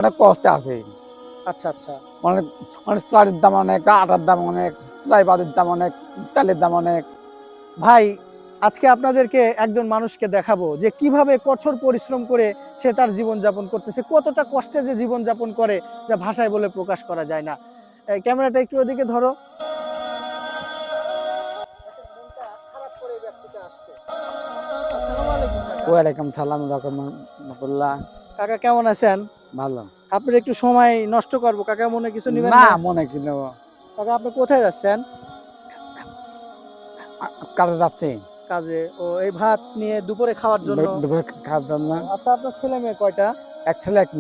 অনেক কষ্টে আছে। আচ্ছা আচ্ছা। অনেক অনেক চালের দাম অনেক, আটার দাম অনেক, বাদের দাম অনেক, তেলের দাম অনেক। ভাই, আজকে আপনাদেরকে একজন মানুষকে দেখাবো যে কিভাবে কঠোর পরিশ্রম করে সে তার জীবন যাপন করতেছে, কতটা কষ্টে যে জীবন যাপন করে যা ভাষায় বলে প্রকাশ করা যায় না। এই ক্যামেরাটা একটু ওদিকে ধরো। আসসালামু আলাইকুম কাকা। ওয়ালাইকুম সালাম রহমতুল্লাহ। কাকা কেমন আছেন? ভালো। আপনার একটু সময় নষ্ট করবো কাকা, মনে কিছু নিবেন না, না? মনে কি নেব? কাকা আপনি কোথায় যাচ্ছেন? কাজে যাচ্ছি। কাজে। ও, এই ভাত নিয়ে দুপুরে খাওয়ার জন্য। দুপুরে খাওয়ার জন্য। আচ্ছা, আপনার ছেলে মেয়ে কয়টা? এক ছেলে এক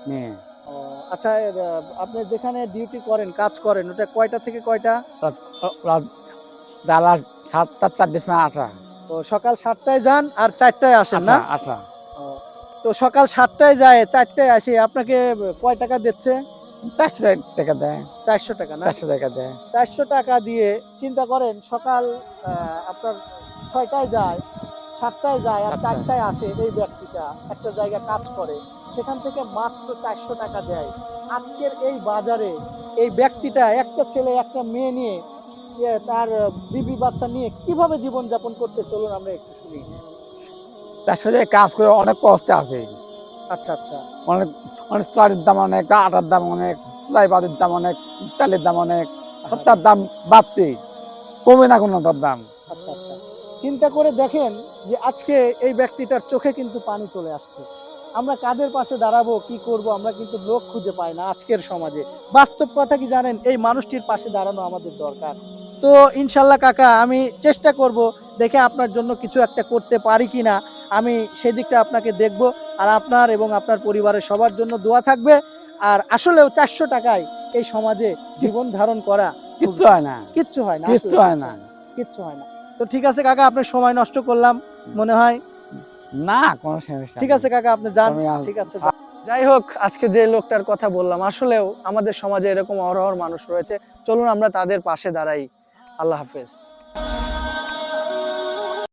মেয়ে। ও, আচ্ছা, আপনি যেখানে ডিউটি করেন, কাজ করেন, ওটা কয়টা থেকে কয়টা? বেলা 7টা 4টের সময় আসা। ও, সকাল 7টায় যান আর 4টায় আসেন না? আচ্ছা। ও, তো সকাল 7টায় যায় 4টায় আসে, আপনাকে কয় টাকা দিচ্ছে? 400 টাকা দেয়। 400 টাকা না? 400 টাকা দেয়। 400 টাকা দিয়ে চিন্তা করেন, সকাল আপনার 6টায় যায়, 7টায় যায় আর 4টায় আসে। এই ব্যক্তিটা একটা জায়গায় কাজ করে, সেখান থেকে মাত্র 400 টাকা দেয়। আজকের এই বাজারে এই ব্যক্তিটা একটা ছেলে একটা মেয়ে নিয়ে, তার বিবি বাচ্চা নিয়ে কিভাবে জীবন যাপন করতে, চলুন আমরা একটু শুনি। 400 টাকা কাজ করে অনেক কষ্টে আছে। আচ্ছা আচ্ছা। অনেক অনেক চালের দাম অনেক, আটার দাম অনেক, বাদের দাম অনেক, তেলের দাম অনেক। সবটার দাম বাড়তে কমে না কোনো তার দাম। আচ্ছা আচ্ছা। চিন্তা করে দেখেন যে আজকে এই ব্যক্তিটার চোখে কিন্তু পানি চলে আসছে। আমরা কাদের পাশে দাঁড়াবো, কি করব, আমরা কিন্তু লোক খুঁজে পাই না আজকের সমাজে। বাস্তব কথা কি জানেন, এই মানুষটির পাশে দাঁড়ানো আমাদের দরকার। তো ইনশাল্লাহ কাকা, আমি চেষ্টা করব দেখে আপনার জন্য কিছু একটা করতে পারি কিনা, আমি সেই দিকটা আপনাকে দেখব। আর আপনার এবং আপনার পরিবারের সবার জন্য দোয়া থাকবে। আর আসলেও 400 টাকায় এই সমাজে জীবন ধারণ করা কিচ্ছু হয় না, কিচ্ছু হয় না, কিচ্ছু হয় না। কিচ্ছু হয় না। তো ঠিক আছে কাকা, আপনার সময় নষ্ট করলাম মনে হয়। না, কোনো সমস্যা ঠিক নেই। আছে কাকা, আপনি যান। তুমি ঠিক আছে, যাই হোক, আজকে যে লোকটার কথা বললাম, আসলেও আমাদের সমাজে এরকম অহরহ মানুষ রয়েছে। চলুন আমরা তাদের পাশে দাঁড়াই। আল্লাহ হাফেজ।